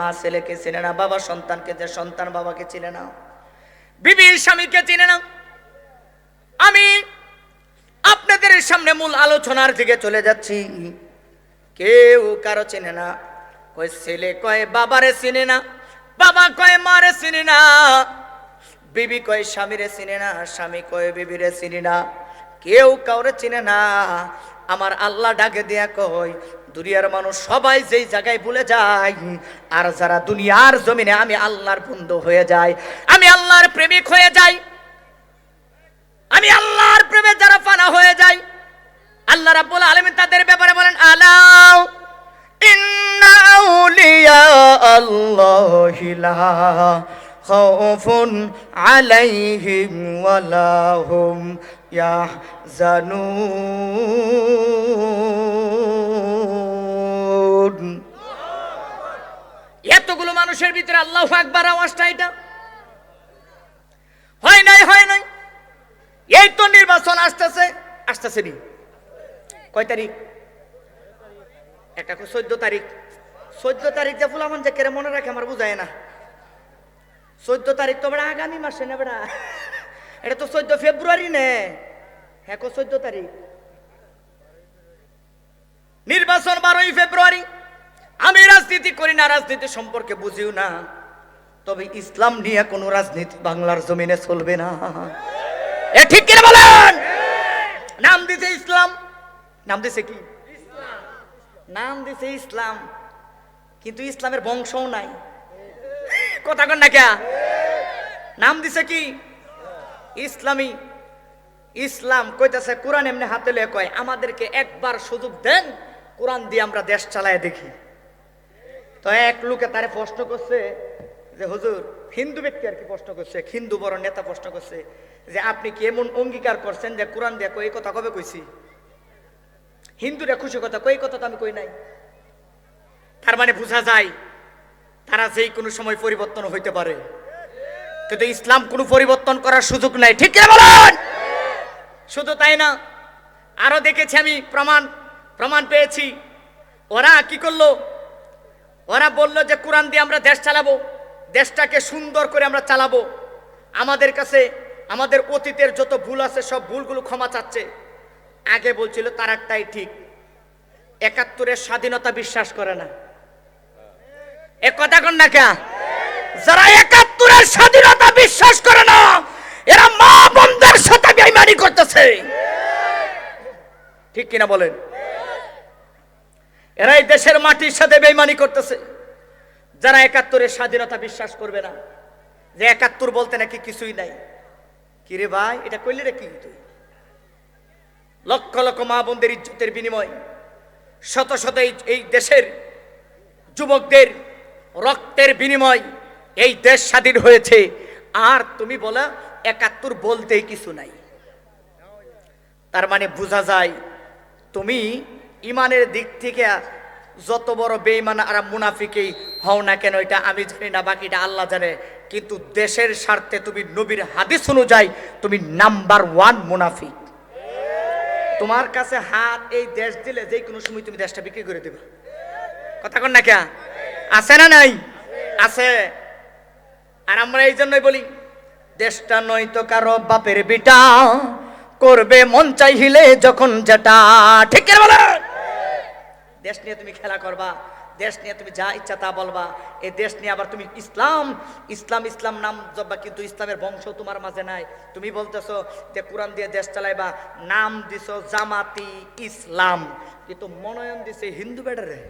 মা ছেলেকে চিনে না, বাবা সন্তানকে, যে সন্তান বাবাকে চিনে না, বিবি স্বামীকে চিনে না। আমি আপনাদের সামনে মূল আলোচনার দিকে চলে যাচ্ছি। কেউ কারো চিনে না, কয় ছেলে কয় বাবারে চিনে না, বাবা কয় মারে চিনে না, বিবি কয় স্বামীরে চিনে না, স্বামী কয় বিবিরে চিনে না, কেউ কাউরে চিনে না। আমার আল্লাহ ডাকে দেয়া কয় দুনিয়ার মানুষ সবাই যেই জায়গায় ভুলে যায়, আর যারা দুনিয়ার জমিনে আমি আল্লাহর বন্ধু হয়ে যায়, আমি আল্লাহর প্রেমিক হয়ে যাই, আমি আল্লাহর প্রেমে যারা ফানা হয়ে যায়, আল্লাহ রাব্বুল আলামিন তাদের ব্যাপারে বলেন আলা ইন্না আউলিয়া আল্লাহি লা খাউফুন আলাইহিম ওয়ালা হুম ইয়াহজানুন। এতগুলো মানুষের ভিতরে আল্লাহু আকবার আওয়াজটা এটা হয় নাই, হয় নাই। এই তো নির্বাচন আসতেছে, আসতেছে নি কয় তারিখ? একটা 14 তারিখ। 14 তারিখ যে ফুলামান যে কেরে মনে রাখে আমার বুঝায় না। 14 তারিখ তো বেড়া আগামী মাসে না বেড়া, এটা তো 14 ফেব্রুয়ারি নে। হ্যাঁ 14 তারিখ নির্বাচন, 12 ফেব্রুয়ারি। আমি রাজনীতি করি না, রাজনীতি সম্পর্কে বুঝিও না, তবে ইসলাম নিয়ে কোনো রাজনীতি বাংলার জমিনে চলবে না। এ ঠিক কিনা বলেন? নাম দিছে ইসলাম, নাম দিছে কি? নাম দিছে ইসলাম, কিন্তু ইসলামের বংশও নাই। কথা কন না কে? নাম দিছে কি? ইসলামী। ইসলাম কইতাছে কোরআন এমনি হাতে লয়ে কয় আমাদেরকে একবার সুযোগ দেন, কোরআন দিয়ে আমরা দেশ চালায় দেখি। তো এক লোকে তারে প্রশ্ন করছে যে হুজুর, হিন্দু ব্যক্তি আর কি প্রশ্ন করছে, হিন্দু বড় নেতা প্রশ্ন করছে যে আপনি কি এমন অঙ্গীকার করছেন যে কোরআন দিয়ে কই কথা কবে কইছি? হিন্দুরা খুশি কথা কই, কথা তো আমি কই নাই। তার মানে বোঝা যায় তারা যেই কোনো সময় পরিবর্তন হইতে পারে, কিন্তু ইসলাম কোনো পরিবর্তন করার সুযোগ নাই। ঠিক কিনা বলেন? শুধু তাই না, আরো দেখেছি আমি, প্রমাণ পেয়েছি। ওরা কি করলো? ওরা বললো যে কোরআন দিয়ে আমরা দেশ চালাবো, দেশটাকে সুন্দর করে আমরা চালাবো। আমাদের কাছে আমাদের অতীতের যত ভুল আছে সব ভুলগুলো ক্ষমা চাচ্ছে। আগে বলছিল তার একটাই ঠিক, ৭১-এর স্বাধীনতা বিশ্বাস করে না। এ কথা কন না কে? যারা ৭১-এর স্বাধীনতা বিশ্বাস করে না, এরা মা বোনদের সাথে বেঈমানি করতেছে। ঠিক কিনা বলেন? এরা এই দেশের মাটির সাথে বেঈমানি করতেছে। যারা ৭১-এর স্বাধীনতা বিশ্বাস করবে না, যে ৭১ বলতে নাকি কিছুই নাই। কিরে ভাই, এটা কইলে রে কি তুই? লক্ষ লক্ষ মা বোনদের ইজ্জতের বিনিময়, শত শত এই দেশের যুবকদের রক্তের বিনিময় এই দেশ স্বাধীন হয়েছে, আর তুমি বলো ৭১ বলতেই কিছু নাই। তার মানে বোঝা যায় তুমি ইমানের দিক থেকে যত বড় বেঈমান আর মুনাফিকই হও না কেন, এটা আমি জানি না, বাকিটা আল্লাহ জানে, কিন্তু দেশের স্বার্থে তুমি নবীর হাদিস অনুযায়ী তুমি নাম্বার 1 মুনাফিক। তোমার কাছে হাত এই দেশ দিলে যে কোনো সময় তুমি দেশটা বিক্রি করে দেবে। কথা কন না কে? আছে না নাই? আছে। আর আমরা এই জন্যই বলি দেশটা নয়তো কারো বাপের বিটা, করবে মন চাইলে যখন যেটা। ঠিক কি বলে? দেশ নিয়ে তুমি খেলা করবা, দেশ নিয়ে তুমি যা ইচ্ছা তা বলবা, এই দেশ নিয়ে আবার তুমি ইসলাম ইসলাম ইসলাম নাম জপবা, কিন্তু ইসলামের বংশ তোমার মাঝে নাই। তুমি বলতেছো যে কোরআন দিয়ে দেশ চালাইবা, নাম দিছো জামাতি ইসলাম, কিন্তু মনোনয়ন দিছে হিন্দু বেটারে।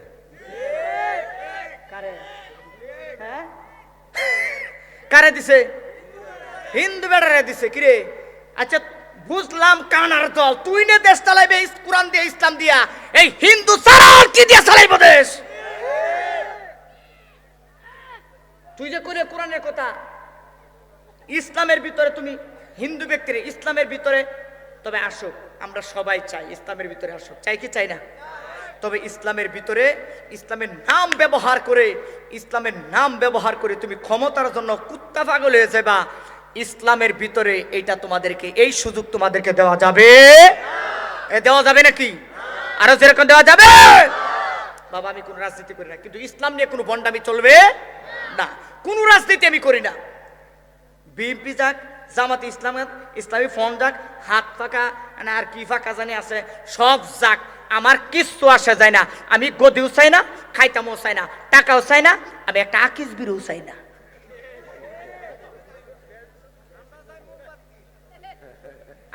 কারে? হ্যাঁ, কারে দিছে? হিন্দু বেটারে দিছে। কিরে, আচ্ছা বুঝলাম কানার দল, তুই না দেশ চালাইবে কোরআন দিয়ে ইসলাম দিয়া, এই হিন্দু ছাড়া আর কি দিয়ে চালাইব দেশ? তুই যে করে কোরআনের কথা, ইসলামের ভিতরে তুমি হিন্দু ব্যক্তির ইসলামের ভিতরে তবে আসুক, আমরা সবাই চাই ইসলামের ভিতরে আসুক, চাই কি চাই না? তবে ইসলামের ভিতরে ইসলামের নাম ব্যবহার করে তুমি ক্ষমতার জন্য কুত্তা পাগল হয়ে যাবা, ইসলামের ভিতরে এইটা তোমাদেরকে, এই সুযোগ তোমাদেরকে দেওয়া যাবে? দেওয়া যাবে নাকি? আরো যেরকম দেওয়া যাবে? বাবা আমি কোনো রাজনীতি করি না, কিন্তু ইসলাম নিয়ে কোনো বন্ডামি চলবে না, কোনো রাজনীতি আমি করি না। বিএনপি যাক, জামাত ইসলাম, ইসলামী ফ্রন্ট যাক, হাত ফাঁকা না আর কি ফাঁকা জানি আছে, সব যাক, আমার কিচ্ছু আসা যায় না। আমি গদিও চাই না, খাইতামও চাই না, টাকাও চাই না, আমি একটা আকিস বিড়িও চাই না।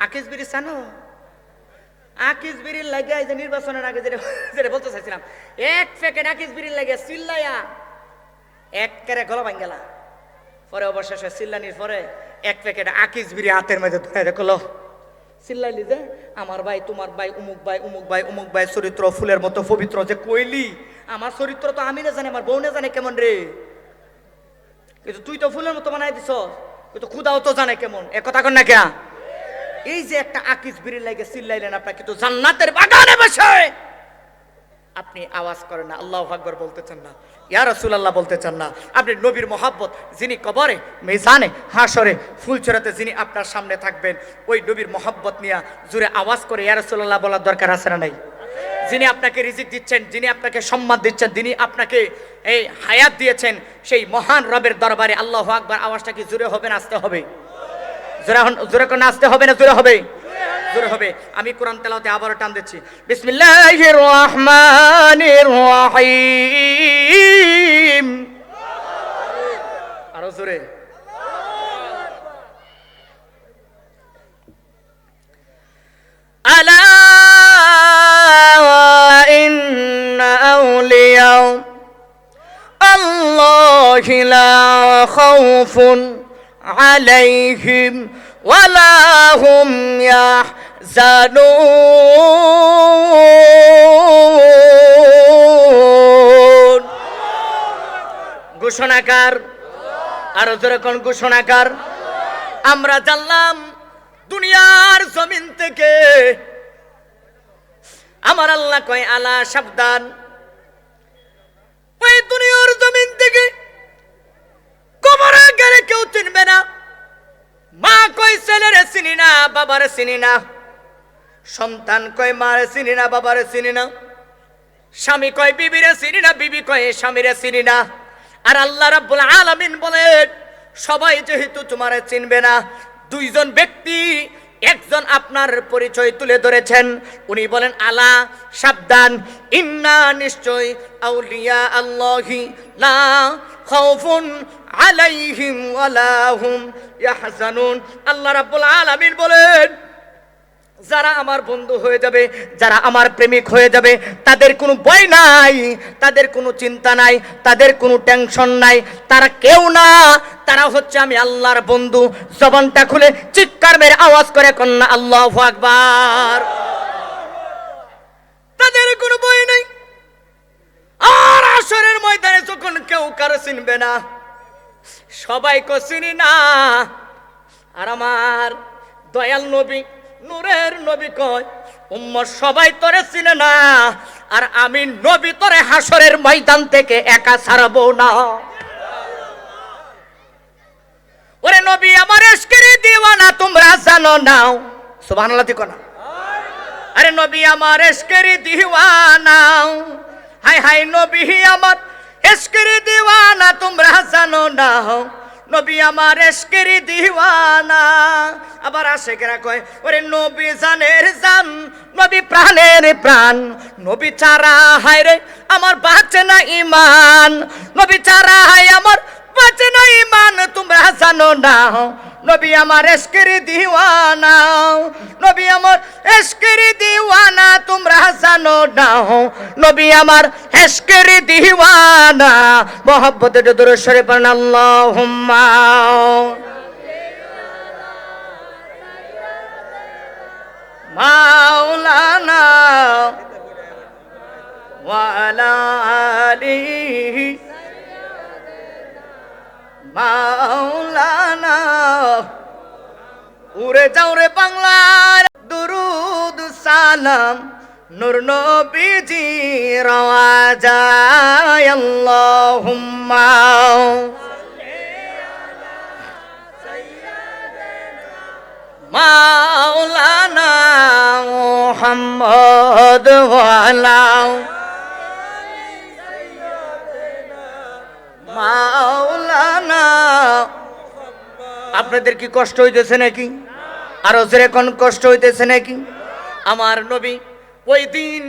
আকিস বিড়ি চানো? আকিস বিড়ির লাগে এই যে নির্বাচনের আগে যেটা বলতে চাইছিলাম, এক প্যাকেট আকিস বিড়ির লাগে চিল্লাইয়া এক কেরে গলা ভাঙ্গেলা, পরে অবশেষে চিল্লানির পরে এক প্যাকেট আকিস বিড়ি হাতের মধ্যে ধরে রাখলো, চিল্লাইলি যে আমার ভাই, তোমার ভাই, অমুক ভাই, অমুক ভাই, অমুক ভাই চরিত্র ফুলের মতো পবিত্র, যে কইলি আমার চরিত্র তো আমি না জানি, আমার বউ না জানে কেমন রে, কিন্তু তুই তো ফুলের মতো বানাই দিছ, কিন্তু খুদাও তো জানে কেমন, এ কথা কন না কে? এই যে একটা আকিস বিড়ি লাগে চিল্লাইলেন, আপনার কিন্তু জান্নাতের বাগানে বসে আপনি আওয়াজ করেন না, আল্লাহু আকবার বলতে চান না, ইয়া রাসূলুল্লাহ বলতে চান না, আপনি নবীর মহব্বত, যিনি কবরে, মিজানে, হাসরে, ফুলচরাতে যিনি আপনার সামনে থাকবেন, ওই নবীর মহব্বত নিয়ে জোরে আওয়াজ করে ইয়া রাসূলুল্লাহ বলার দরকার আছে না নাই? যিনি আপনাকে রিজিক দিচ্ছেন, যিনি আপনাকে সম্মান দিচ্ছেন, যিনি আপনাকে এই হায়াত দিয়েছেন, সেই মহান রবের দরবারে আল্লাহু আকবার আওয়াজটা কি জোরে হবে না আসতে হবে? জোরে করে আসতে হবে না জোরে হবে? জোরে হবে। আমি কোরআন তেলাওয়াতে আবারও টান দিচ্ছি, বিসমিল্লাহির রহমানির রহিম, আরো জোরে, আলা ইন্না আউলিয়া আল্লাহি লা খাউফুন আলাইহিম ওয়ালা হুম ইয়াহজানুন। ঘোষণাকার, আরো জোরে কোন ঘোষণাকার? আমরা জানলাম দুনিয়ার জমিন থেকে আমার আল্লাহ কয় আলা সাবধান, ওই দুনিয়ার জমিন থেকে কবরে গেলে কেউ চিনবে না। মা কই ছেলেরে চিনি না, বাবারে চিনি না, সন্তান কয় মারে চিনি না, বাবারে চিনি না, স্বামী কয় বিবিরে চিনি না, বিবি কয় স্বামীরে চিনি না। আর আল্লাহ রাব্বুল আলামিন বলেন সবাই যেহেতু তোমারে চিনবে না, দুইজন ব্যক্তি একজন আপনার পরিচয় তুলে ধরেছেন, উনি বলেন আলা সাবধান, ইন্না নিশ্চয় আউলিয়া আল্লাহি লা খাউফুন আলাইহিম ওয়ালা হুম ইয়াহজানুন। আল্লাহ রাব্বুল আলামিন বলেন যারা আমার বন্ধু হয়ে যাবে, যারা আমার প্রেমিক হয়ে যাবে, তাদের কোনো ভয় নাই, তাদের কোনো চিন্তা নাই, তাদের কোনো টেনশন নাই, তারা কেউ না, তারা হচ্ছে আমি আল্লাহর বন্ধু। জবানটা খুলে চিৎকার মেরে আওয়াজ করে কন্যা আল্লাহু আকবার। তাদের কোনো ভয় নাই। আর আসরের ময়দানে যখন কেউ কারো চিনবে না, সবাইকে চিনি না, আর আমার দয়াল নবী নূরের নবী কয় উম্মত সবাই তোরে চিনে না, আর আমি নবী তোরে হাসরের ময়দান থেকে একা ছাড়বো না। ওরে নবী আমার ইশকের দিওয়ানা তোমরা জানো না, সুবহানাল্লাহ ঠিক না? আরে নবী আমার ইশকের দিওয়ানা, হায় হায় নবী আমার ইশকের দিওয়ানা তোমরা জানো না, নবী আমার ইশকের দিওয়ানা। আবার আশেকেরা কয় ওরে নবী জানের জান, নবী প্রাণের প্রাণ, নবী ছাড়া হায় রে আমার বাঁচে না ঈমান, নবী ছাড়া হায় আমার বাঁচে না ঈমান, তোমরা জানো না নবী আমার ইশকের দিওয়ানা, নবী আমার ইশকের দিওয়ানা, তোমরা জানো না নবী আমার ইশকের দিওয়ানা। মোহাব্বতে দরুদ শরীফ পড়েন আল্লাহুম্মা মাওলানা ওয়া আলা আলিহি মাওলানা। উড়ে যাও রে বাংলার দুরুদ সালাম, নূর নবীজির আওয়াজায় আল্লাহুম্মা মাওলানা মুহাম্মদ ওয়া আলা মাওলানা। আপনাদের কি কষ্ট হইতেছে নাকি? আরো জোরে কোন কষ্ট হইতেছে নাকি? আমার নবী ওই দিন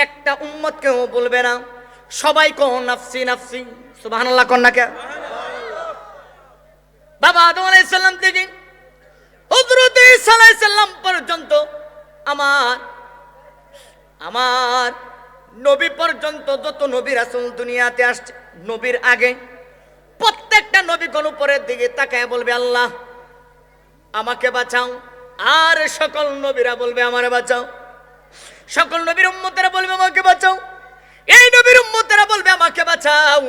একটা উম্মতকেও বলবে না, সবাই কো নাফসি নাফসি। সুবহানাল্লাহ কোন না কে? বাবা আদম আলাইহিস সালাম থেকে হযরত ঈসা আলাইহিস সালাম পর্যন্ত আমার নবী পর্যন্ত যত নবী রাসূল দুনিয়াতে আসছে, নবীর আগে প্রত্যেকটা নবী কোন উপরের দিকে তাকায় বলবে আল্লাহ আমাকে বাঁচাও, আর সকল নবীরা বলবে আমারে বাঁচাও। সকল নবীর উম্মতেরা বলবে আমাকে বাঁচাও, এই নবীর উম্মতেরা বলবে আমাকে বাঁচাও।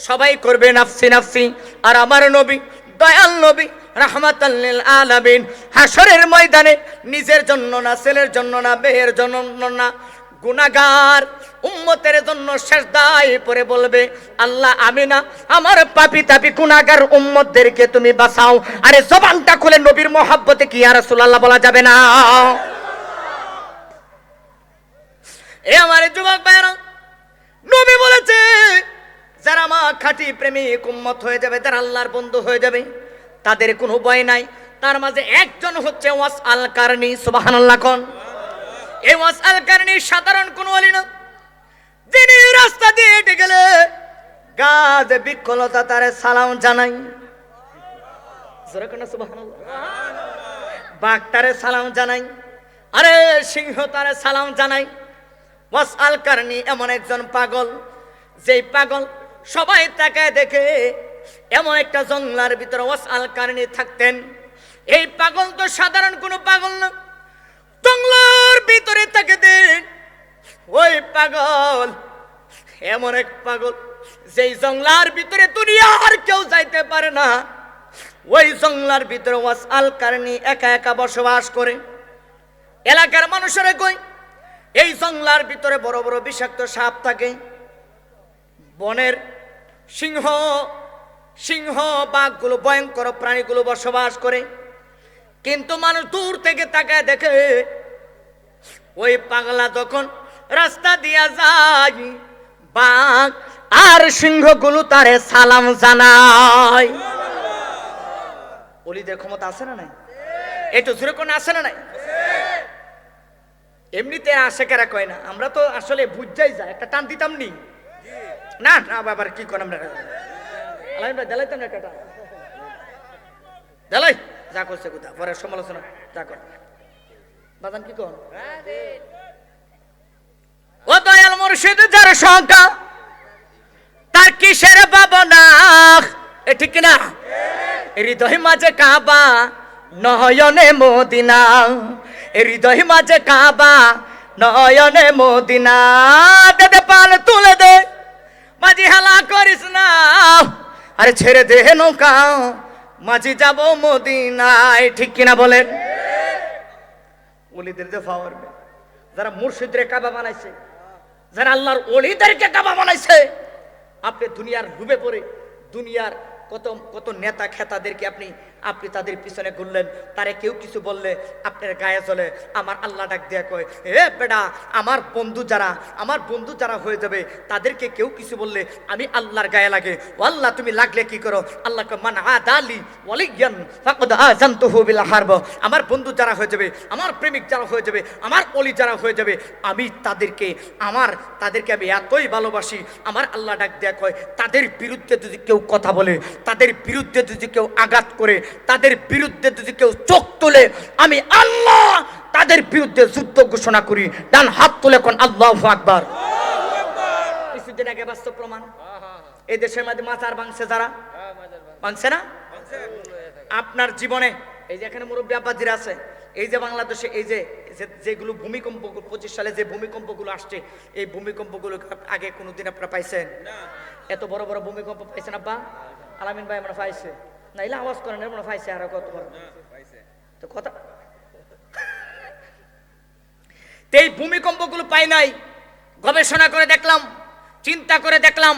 সবাই করবে নাফসি নাফসি। আর আমার নবী দয়াল নবী রাহমাতাল লিল আলামিন হাশরের ময়দানে নিজের জন্য না, ছেলের জন্য না, মেয়ের জন্য না, গুনাহগার উম্মতের জন্য সিজদায় পড়ে বলবে আল্লাহ আমি না, আমার পাপী তাপী গুনাহগার উম্মতদেরকে তুমি বাঁচাও। আরে জবানটা খুলে নবীর মহব্বতে কি ইয়া রাসূলুল্লাহ বলা যাবে না? এ আমার যুবক ভাইরা, নবী বলেছে যারা আমার খাঁটি প্রেমিক উম্মত হয়ে যাবে, যারা আল্লাহর বন্ধু হয়ে যাবে, তাদের কোনো ভয় নাই। তার মাঝে একজন হচ্ছে ওয়াস আল কারনি। সুবহানাল্লাহ কোন? এই ওয়াস আল কারনি সাধারণ কোনো ওলি না, যিনি রাস্তা দিয়ে হেঁটে গেলে গাছ বৃক্ষলতা তারে সালাম জানাই। সুবহানাল্লাহ। বাঘ তারে সালাম জানাই, আরে সিংহ তারে সালাম জানাই। ওয়াস আল কারনি এমন একজন পাগল, যেই পাগল সবাই তাকায় দেখে। এমন একটা জঙ্গলার ভিতরে ওয়াস আল কারনি থাকতেন। এই পাগল তো সাধারণ কোনো পাগল না, জঙ্গলার ভিতরে থাকে দেন ওই পাগল এমন এক পাগল যেই জঙ্গলার ভিতরে দুনিয়ার কেউ যাইতে পারে না। ওই জঙ্গলার ভিতরে ওয়াস আল কারনি একা একা বসবাস করে। এলাকার মানুষেরা কই এই জঙ্গলার ভিতরে বড় বড় বিষাক্ত সাপ থাকে, বনের সিংহ বাঘগুলো ভয়ঙ্কর প্রাণীগুলো বসবাস করে। কিন্তু মানুষ দূর থেকে তাকায় দেখে ওই পাগলা যখন রাস্তা দিয়া যায়, বাঘ আর সিংহগুলো তারে সালাম জানায়। ওলিদের ক্ষমতা আছে না নাই? একটু জোরে কোন আছে না নাই? এমনিতে আশেকেরা কয় না, আমরা তো আসলে বুঝাই যায়, একটা টান দিতাম নি না না বাবার কি করেন আমরা দেলাইতাম না, একটা টান দেলাই যা করছে কোথা পরে সমালোচনা যা কর বাদান কি কর। ও দয়াল মুর্শিদ যার সংখ্যা তার কিসের ভাবনা, এ ঠিক না? হৃদয় মাঝে কাবা নয়নে মদিনা, হৃদয় মাঝে কাবা নয়নে মদিনা। দে পাল তুলে দে মাঝি হালা করিস না, আরে ছেড়ে দে নৌকা মাঝি যাব মদিনায়। ঠিক কিনা বলেন? ওলিদের যে পাওয়ার, যারা মুর্শিদরে কাবা বানাইছে, যারা আল্লাহর ওলিদেরকে কাবা বানাইছে, আপনি দুনিয়ার ডুবে পড়ে দুনিয়ার কত কত নেতা খেতাদেরকে আপনি তাদের পিছনে ঘুরলেন, তারে কেউ কিছু বললে আপনার গায়ে চলে। আমার আল্লাহ ডাক দেয়া কয়, এ বেটা আমার বন্ধু যারা হয়ে যাবে তাদেরকে কেউ কিছু বললে আমি আল্লাহর গায়ে লাগে। ও আল্লাহ তুমি লাগলে কি করো? আল্লাহ কয় মান আদালি ওয়ালিয়ান ফাকাদ আযানতুহু বিল হারব। আমার বন্ধু যারা হয়ে যাবে, আমার প্রেমিক যারা হয়ে যাবে, আমার ওলি যারা হয়ে যাবে, আমি তাদেরকে আমি এতই ভালোবাসি। আমার আল্লাহ ডাক দেয়া কয় তাদের বিরুদ্ধে যদি কেউ কথা বলে, তাদের বিরুদ্ধে যদি কেউ আঘাত করে, তাদের বিরুদ্ধে যদি কেউ চোখ তোলে, আমি আল্লাহ তাদের বিরুদ্ধে যুদ্ধ ঘোষণা করি। ডান হাত তুলে কোন আল্লাহু আকবার। কিছুদিন আগে বাস্তব প্রমাণ, এই দেশের মধ্যে মাজার ভাঙছে, যারা ভাঙছে না আপনার জীবনে, এই যে এখানে মুরব্বী আব্বাজিরা আছে, এই যে বাংলাদেশে এই যেগুলো ভূমিকম্প 25 সালে যে ভূমিকম্পগুলো আসছে, এই ভূমিকম্পগুলো আগে কোনোদিন আপনারা পাইছেন? এত বড় বড় ভূমিকম্প পাইছেন আব্বা? আলামিন ভাই আমরা পাইছে নাইলে আওয়াজ করেন, মনে পাইছে আর কত বড় তো কথা। এই ভূমিকম্পগুলো পাই নাই, গবেষণা করে দেখলাম, চিন্তা করে দেখলাম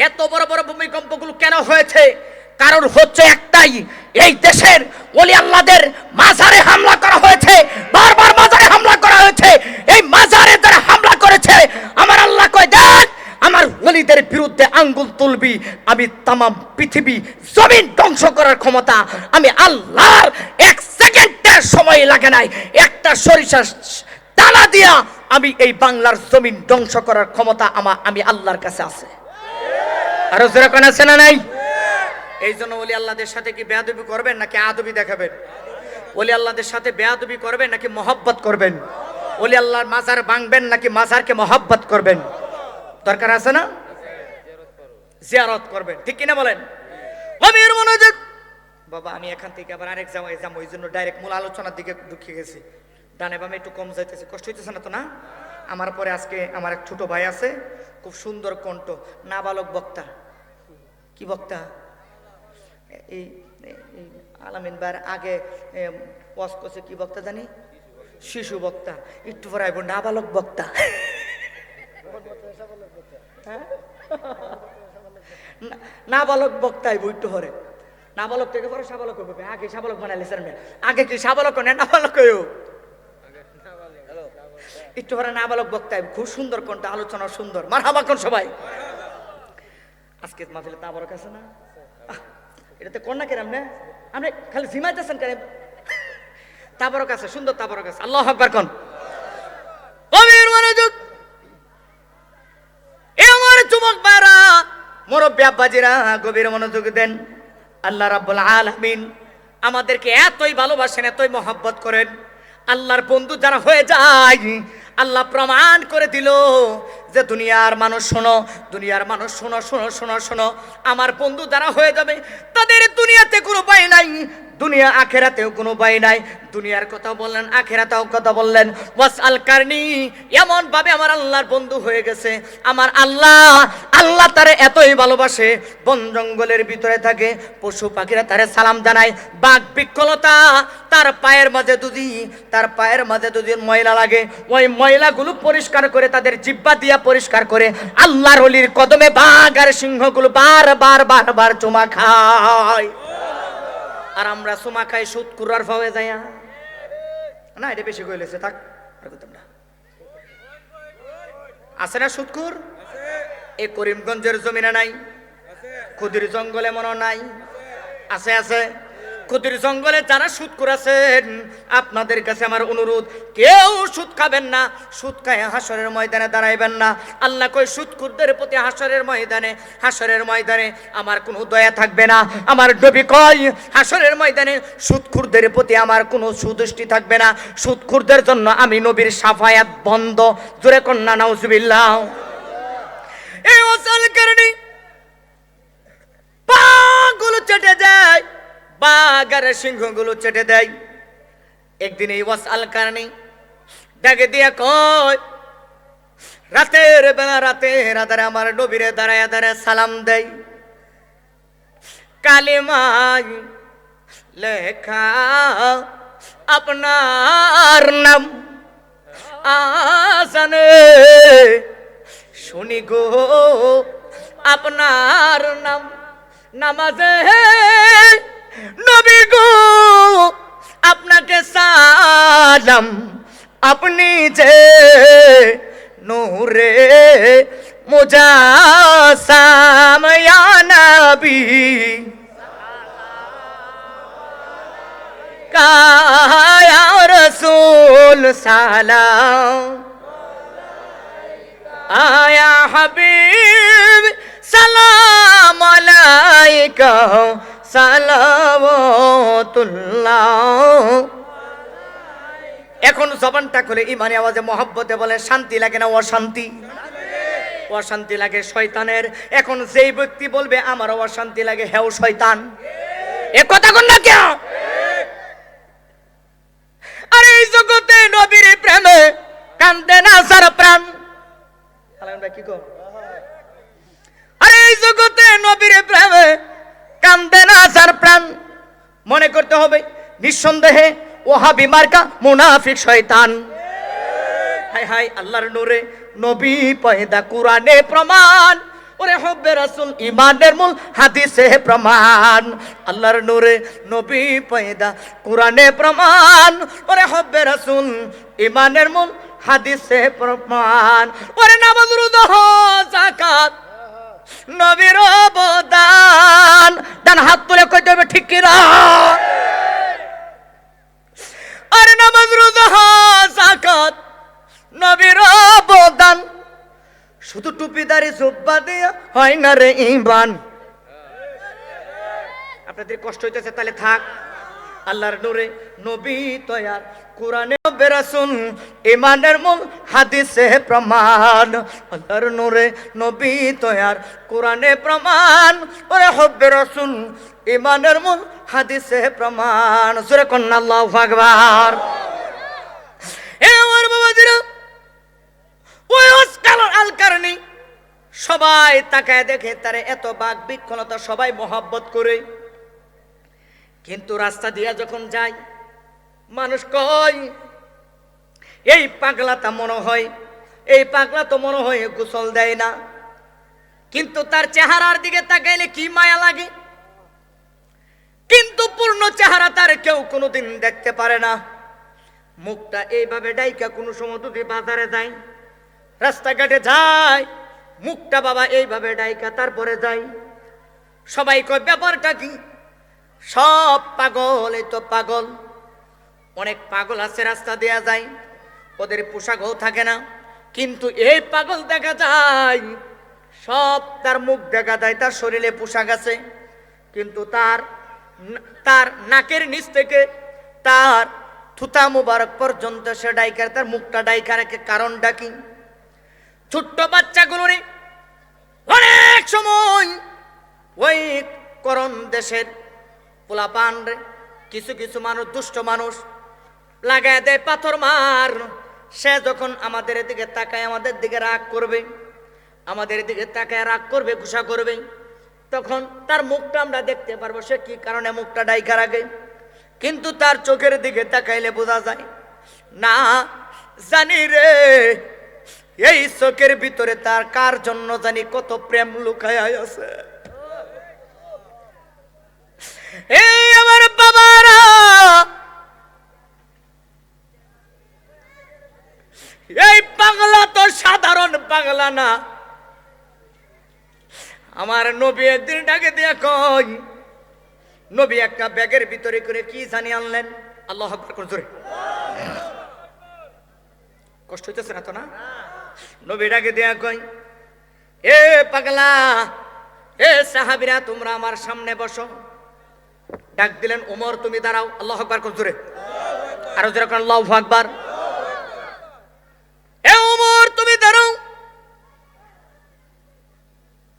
এত বড় বড় ভূমিকম্পগুলো কেন হয়েছে। কারণ হচ্ছে একটাই, এই দেশের ওলি আল্লাহদের মাজারে হামলা করা হয়েছে, বারবার মাজারে হামলা করা হয়েছে। এই মাজারে যারা হামলা করেছে, আমার আল্লাহ কয় দেখ আমার ওলিদের বিরুদ্ধে আঙ্গুল তুলবি, আমি তামাম পৃথিবী জমিন ধ্বংস করার ক্ষমতা আমি আল্লাহর। 1 সেকেন্ডের সময় লাগে নাই, একটা সরিষার দানা দিয়া আমি এই বাংলার জমিন ধ্বংস করার ক্ষমতা আমি আল্লাহর কাছে আছে। আরো যেরকম আছে না নাই? এই জন্য ওলি আল্লাহদের সাথে কি বেয়াদবি করবেন নাকি আদবি দেখাবেন? ওলি আল্লাহদের সাথে বেয়াদবি করবেন নাকি মহব্বত করবেন? ওলি আল্লাহর মাজার ভাঙবেন নাকি মাজারকে মহব্বত করবেন? দরকার আছে না? জিয়ারত করবেন, ঠিক কিনা বলেন? গভীর মনোযোগ বাবা। আমি এখান থেকে আবার আরেক জায়গায় যাবো, ওই জন্য ডাইরেক্ট মূল আলোচনার দিকে ঢুকে গেছি। ডানে বামে একটু কম যাইতেছে, কষ্ট হইতেছে না তো? না, আমার পরে আজকে আমার এক ছোট ভাই আছে, খুব সুন্দর কণ্ঠ, নাবালক বক্তা। কি বক্তা? এই আলামিন ভাইয়ের আগে ওয়াজ করছে, কি বক্তা জানি? শিশু বক্তা। একটু পরে আইব নাবালক বক্তা। নাবালক বক্তা আইব একটু পরে। নাবালক থেকে পরে সাবালক হবে। আগে সাবালক বানাইলে স্যার, আগে কি সাবালক না নাবালক? একটু পরে নাবালক বক্তা আইব, খুব সুন্দর কণ্ঠ, আলোচনা সুন্দর। মারহাবা কোন সবাই। আজকে মাহফিলে তাবারক আছে না? এটাতে কন্যা কেরাম না, আপনি খালি জিমাইতেছেন কেন? তাবারক আছে, সুন্দর তাবারক আছে। আল্লাহু আকবার কোন। গভীর মনোযোগ। এই আমার যুবক ভাইরা, মুরব্বি আব্বাজিরা, গভীর মনোযোগ দেন। আল্লাহ রাব্বুল আলামিন আমাদেরকে এতই ভালোবাসেন, এতই মহব্বত করেন। আল্লাহর বন্ধু যারা হয়ে যায়, আল্লাহ প্রমাণ করে দিল যে দুনিয়ার মানুষ শোনো, দুনিয়ার মানুষ শোনো শোনো শোনো শোনো, আমার বন্ধু যারা হয়ে যাবে তাদের দুনিয়াতে কোনো ভয় নাই, দুনিয়া আখেরাতেও কোনো ভয় নাই। দুনিয়ার কথা বললেন, আখেরাতেও কথা বললেন। ওয়াসআল কারনি, এমন ভাবে আমার আল্লাহর বন্ধু হয়ে গেছে। আমার আল্লাহ তারে এতই ভালোবাসে, বন জঙ্গলের ভিতরে থাকে, পশু পাখিরা তারে সালাম জানায়। বাঘ বিকলতা তার পায়ের মাঝে যদি ময়লা লাগে, ওই ময়লাগুলো পরিষ্কার করে, তাদের জিহ্বা দিয়া পরিষ্কার করে আল্লাহর ওলির কদমে বাঘ আর সিংহগুলো বারবার চুমা খায়। আর আমরা চুমা খাই সুদ কুরার ভাবে যায় না, এটা বেশি কইলেছে, থাক আর কইতাম না। আছে না সুদকুর? এই করিমগঞ্জের জমিনে নাই, খুদির জঙ্গলে মনে নাই? আছে আছে। খুদির জঙ্গলে যারা সুদ করেছেন, আপনাদের কাছে আমার অনুরোধ, কেউ সুদ খাবেন না, সুদ খায় হাসরের ময়দানে দাঁড়াইবেন না। আল্লাহ কই সুদখোরদের প্রতি হাসরের ময়দানে আমার কোনো দয়া থাকবে না। আমার নবী কই হাসরের ময়দানে সুদখোরদের প্রতি আমার কোনো সুদৃষ্টি থাকবে না। সুদখোরদের জন্য আমি নবীর সাফায়াত বন্ধ। জোরে কন্যা নাউজুবিল্লাহ। এই ওয়াসাল কারণে পাগুলো চেটে যায়, বাঘ আর সিংহগুলো চেটে দেয়। একদিন এই ওয়াসাল কারণে ডাকে দিয়া কয়, রাতের বেলা রাতে আমার নবীরে দাঁড়ায় সালাম দেয়। কালিমায় লেখা আপনার নাম আসানে শুনি গো আপনার নাম। নামাজে নবী গো আপনাকে সালাম, আপনি যে নূরে মুজাসসাম ইয়া নবী কায়া রাসূল সালাম আয়া হাবিব সালাম আলাইকা সালাওয়াতুল্লাহ। এখন জবানটা খুলে ইমানি আওয়াজে মহব্বতে বলে, শান্তি লাগে না অশান্তি? অশান্তি লাগে শয়তানের। এখন যেই ব্যক্তি বলবে আমার অশান্তি লাগে, হেও শয়তান। এ কথা কোন না কেউ? আরে এই জগতে নবীর প্রেমে কান্দে না সার প্রাণ। কি কর? আরে এই জগতে নবীর প্রেমে কান্দে না সার প্রাণ। মনে করতে হবে নিঃসন্দেহে ওহাবি মার্কা মুনাফিক শয়তান। হায় হায়, আল্লাহর নূরে নবী পয়দা, কুরআনে প্রমাণ। ওরে হব্বে রাসূল ঈমানের মূল, হাদিসে প্রমাণ। আল্লাহর নূরে নবী পয়দা, কুরআনে প্রমাণ। ওরে হব্বে রাসূল ঈমানের মূল, হাদিসে প্রমাণ। ওরে নামাজ রোজা হজ যাকাত নবীর অবদান। ডান হাত তুলে কইতে হবে ঠিক কি না? আর নামাজ রোজা হজ যাকাত নবীর অবদান। শুধু টুপিদারি জুব্বা দিয়া হয় না রে ঈমান। আপনাদের কষ্ট হইতেছে, তাহলে থাক। আল্লাহর নূরে নবী তৈয়ার, কোরআনে রাসূল, ঈমানের মূল হাদিসে প্রমাণ। আল্লাহর নূরে নবী তৈয়ার, কোরআনে প্রমাণ, ওরে হব্বে রাসূল, ঈমানের মূল হাদিসে প্রমাণ। সূরা কন্যা আল্লাহু আকবার। এ আমার বাবাজিরা, ওই ওসকাল আল কারনি সবাই তাকায় দেখে তারে, এত বাক বিক্ষণতা, সবাই মহব্বত করে। কিন্তু রাস্তা দিয়া যখন যায় মানুষ কয় এই পাগলাটা মনে হয়, এই পাগলা তো মনে হয় গোসল দেয় না। কিন্তু তার চেহারার দিকে তাকাইলে কি মায়া লাগে। কিন্তু পূর্ণ চেহারা তার কেউ কোনোদিন দেখতে পারে না। মুখটা এইভাবে ডাইকা, কোনো সময় যদি বাজারে যায়, রাস্তাঘাটে যায়, মুখটা বাবা এইভাবে ডাইকা তারপরে যায়। সবাই কয় ব্যাপারটা কি? সব পাগল, এই তো পাগল। অনেক পাগল আছে রাস্তা দেয়া যায়, ওদের পোশাকও থাকে না। কিন্তু এই পাগল দেখা যায়, সব তার মুখ দেখা যায়, তার শরীরে পোশাক আছে, কিন্তু তার নাকের নিচ থেকে তার থুতা মুবারক পর্যন্ত সে ডাইকার, তার মুখটা ডাইকা রাখে। কারণটা কি? ছোট্ট বাচ্চাগুলো অনেক সময় ওই করণ দেশের পোলাপান রে, কিছু কিছু মানুষ, দুষ্ট মানুষ লাগায় দেয় পাথর মার। সে যখন আমাদের দিকে তাকায়, আমাদের দিকে রাগ করবে, আমাদের দিকে তাকায় রাগ করবে, গুসা করবে, তখন তার মুখটা আমরা দেখতে পারবো সে কি কারণে মুখটা ডাইকা রাখে। কিন্তু তার চোখের দিকে তাকাইলে বোঝা যায় না। জানি রে, এই চোখের ভিতরে তার কার জন্য জানি কত প্রেম লুকায় আছে। এই আমার বাবারা, এই পাগলা তো সাধারণ পাগলা না। আমার নবী একদিন ডাকে দিয়া কই, নবী একটা ব্যাগের ভিতরে করে কি জানি আনলেন। আল্লাহু আকবার করে জোরে। কষ্ট হইতেছে না তো? না, নবী ডাকে দিয়া কই, এ পাগলা, এ সাহাবীরা, তোমরা আমার সামনে বসো। ডাক দিলেন, ওমর তুমি দাঁড়াও। আল্লাহু আকবার করে জোরে। আরো জোরে কোন আল্লাহু আকবার। এ ওমর তুমি দাঁড়াও,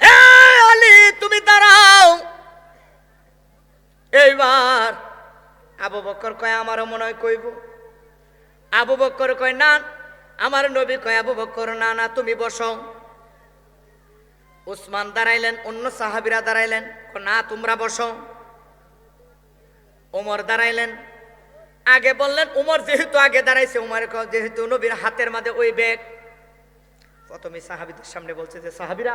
এ আলী তুমি দাঁড়াও। এইবার আবু বকর কয়, আমারও মনে হয় কইব। আবু বকর কয়, না। আমার নবী কয়, আবু বকর না না, তুমি বসো। উসমান দাঁড়াইলেন, অন্য সাহাবীরা দাঁড়াইলেন, না তোমরা বসো। ওমর দাঁড়াইলেন, আগে বললেন। ওমর যেহেতু আগে দাঁড়াইছে, ওমর যেহেতু নবীর হাতের মাঝে ওই ব্যাগ, প্রথমে সাহাবীদের সামনে বলছে যে, সাহাবীরা,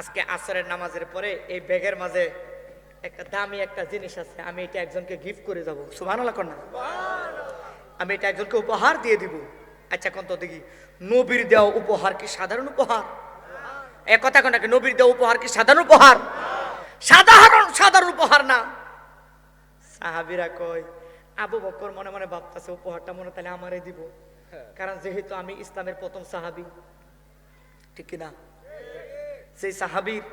আজকে আসরের নামাজের পরে এই ব্যাগের মাঝে একটা দামি একটা জিনিস আছে, আমি এটা একজনকে গিফট করে যাব। সুবহানাল্লাহ কর না? আমি এটা একজনকে উপহার দিয়ে দিব। আচ্ছা কোন তো দেখি, নবীর দেওয়া উপহার কি সাধারণ উপহার? এক কথা কোন, নবীর দেওয়া উপহার কি সাধারণ উপহার? সাধারণ উপহার না। সাহাবীরা কয়, আবু বকর মনে মনে ভাবতেছে উপহারটা মনে তাহলে আমারে দিব, কারণ যেহেতু আমি ইসলামের প্রথম সাহাবী, ঠিক কিনা? সেই সাহাবীর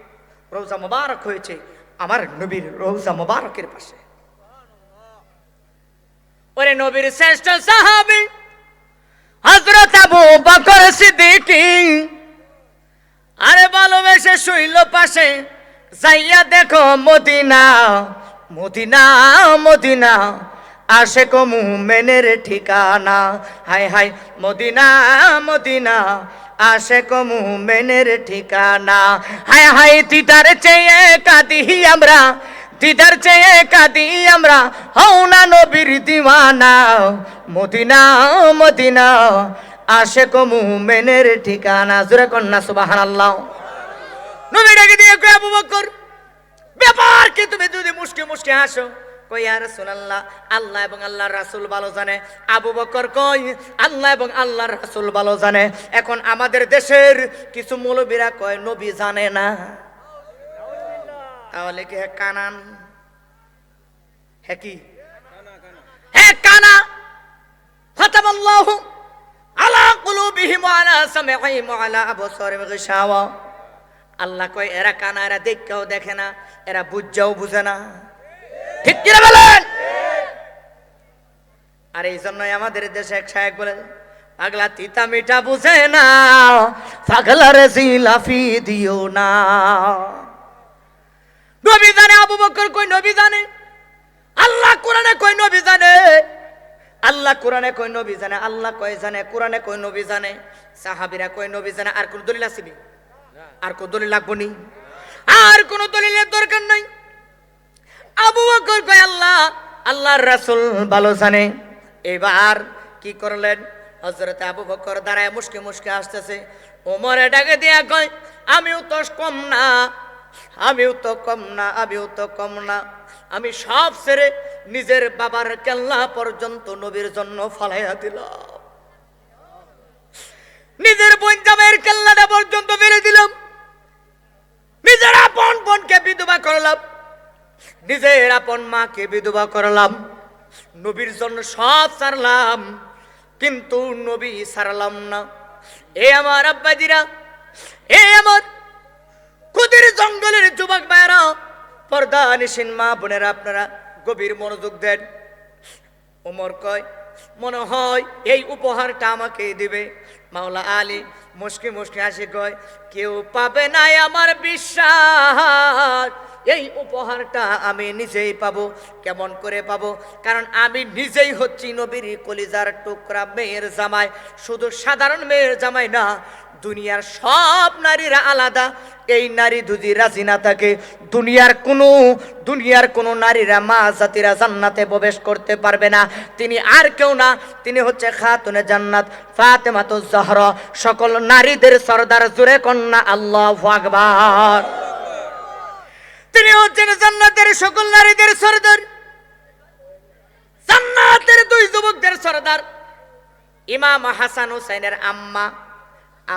রওজা মোবারক হয়েছে আমার নবীর রওজা মোবারকের পাশে। ওরে নবীর শ্রেষ্ঠ সাহাবী হযরত আবু বকর সিদ্দিক, আরে ভালোবেসে শুইল পাশে, যাইয়া দেখো মদিনা, মদিনা মদিনা, আশেক মুমিনের ঠিকানা। হায় হায় মদিনা মদিনা, আশেক মুমিনের ঠিকানা। হায় হায় দিদার চেয়ে কাঁদি আমরা, দিদার চেয়ে কাঁদি আমরা, হও না নবীর দিওয়ানা। মদিনা মদিনা, আশেক মুমিনের ঠিকানা। জোরে কন্যা সুবহানাল্লাহ। নবী ডাকে দিয়ে কয়, আবু বকর, ব্যাপার কি? তুমি যদি মুস্কি মুস্কি হাসো, কই ইয়া রাসূলুল্লাহ, আল্লাহ এবং আল্লাহর রাসূল ভালো জানে। আবু বকর কই আল্লাহ এবং আল্লাহর রাসূল ভালো জানে। এখন আমাদের দেশের কিছু মৌলবীরা কয় নবী জানে না। তাহলে কি হ্যাঁ কানান? হ্যাঁ কি হ্যাঁ কানা। ফাতাবাল্লাহু আলা কুলুবিহিম ওয়া আলা সামঈহিম ওয়া আলা আবসারিহিম গিশাওয়া। আল্লাহ কয় এরা কানা, এরা দেখেও দেখে না, এরা বুঝাও বুঝে না। ঠিক কি না বলেন? আর এই জন্যই আমাদের দেশে এক শায়েখ বলে, পাগলা তিতা মিঠা বুঝে না, পাগলার জিলাফি দিও না। নবী জানে, আবু বকর কই নবী জানে, আল্লাহ কোরআনে কই নবী জানে, আল্লাহ কোরআনে কই নবী জানে, আল্লাহ কয় জানে, কোরআনে কই নবী জানে, সাহাবীরা কই নবী জানে। আর কোন দলিল আছে নি? আর কোন দলিল লাগবো নি? আর কোন দলিলের দরকার নাই। আবু বকর কয় আল্লাহ আল্লাহর রাসূল ভালো জানে। এবার কি করলেন? হযরতে আবু বকর দাঁড়ায় মুশকে মুশকে আসতেছে। ওমরে ডাকে দিয়া কয় আমিও তো কম না, আমিও তো কম না, আমিও তো কম না। আমি সব ছেড়ে নিজের বাবার কেল্লা পর্যন্ত নবীর জন্য ফালাইয়া দিলাম, নিজের বোন জামাইয়ের কেল্লাটা পর্যন্ত ফেলে দিলাম, নিজের আপন বোনকে বিধবা করলাম, নিজের আপন মাকে বিধবা করলাম, নবীর জন্য সব ছাড়লাম, কিন্তু নবী ছাড়লাম না। এ আমার আব্বাজিরা, এ আমার কুদির জঙ্গলের যুবক ভাইরা, পর্দা নিশিন মা বোনেরা, আপনারা গভীর মনোযোগ দেন। ওমর কয় মনে হয় এই উপহারটা আমাকে দিবে। মাওলা আলী মুশকি মুশকি হাসি কয় কেউ পাবে না আমার বিশ্বাস, এই উপহারটা আমি নিজেই পাবো। কেমন করে পাবো? কারণ আমি নিজেই হচ্ছি নবীর কলিজার টুকরা মেয়ের জামাই। শুধু সাধারণ মেয়ের জামাই না, দুনিয়ার সব নারীরা আলাদা। এই নারী যদি রাজি না থাকে, দুনিয়ার কোনো নারীরা মা জাতিরা জান্নাতে প্রবেশ করতে পারবে না। তিনি আর কেউ না, তিনি হচ্ছে খাতুনে জান্নাত ফাতেমাতুজ জাহরা, সকল নারীদের সরদার। জোরে কন্যা আল্লাহু আকবার। তিনি হচ্ছেন জান্নাতের সকল নারীদের সরদার, জান্নাতের দুই যুবকদের সরদার, ইমাম হাসান হুসাইনের আম্মা।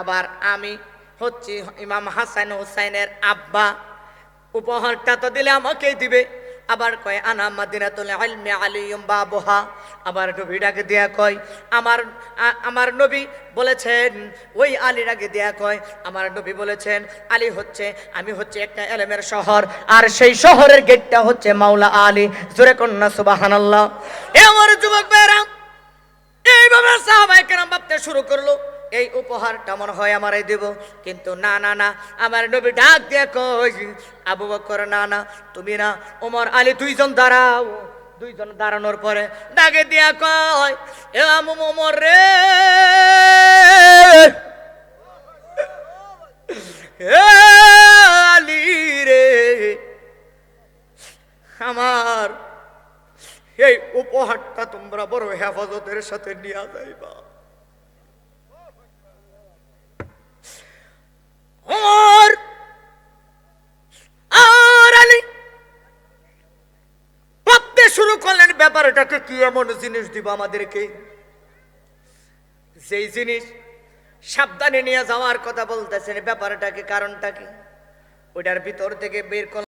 আবার আমি হচ্ছি ইমাম হাসান হুসাইনের আব্বা। উপহারটা তো দিলে আমাকেই দিবে। আবার কয় আনা মাদিনাতুল ইলমি আলিয়ুম বাবুহা। আবার নবী ডাকে দিয়া কয় আমার নবী বলেছেন, ওই আলী ডাকে দিয়া কয় আমার নবী বলেছেন আলী হচ্ছে, আমি হচ্ছে একটা ইলমের শহর, আর সেই শহরের গেটটা হচ্ছে মাওলা আলী। জোরে কন্যা সুবহানাল্লাহ। এ আমার যুবক ভাইরা, এইভাবে সাহাবায়ে কেরাম ভাবতে শুরু করলো এই উপহারটা মনে হয় আমারই দেব। কিন্তু না না না, আমার নবী ডাক দিয়ে কই আবু বকর না না, তুমি না, ওমর আলী দুইজন দাঁড়াও। দুইজন দাঁড়ানোর পরে ডাকে দিয়া কয় এ ওমর রে, এ আলী রে, আমার এই উপহারটা তোমরা বড় হেফাজতের সাথে নিয়ে যাইবা। ওমর আর আলী ভাবতে শুরু করলেন ব্যাপারটাকে কি এমন জিনিস দিব আমাদেরকে, যেই জিনিস সাবধানে নিয়ে যাওয়ার কথা বলতেছেন, ব্যাপারটাকে কারণটা কি, ওইটার ভিতর থেকে বের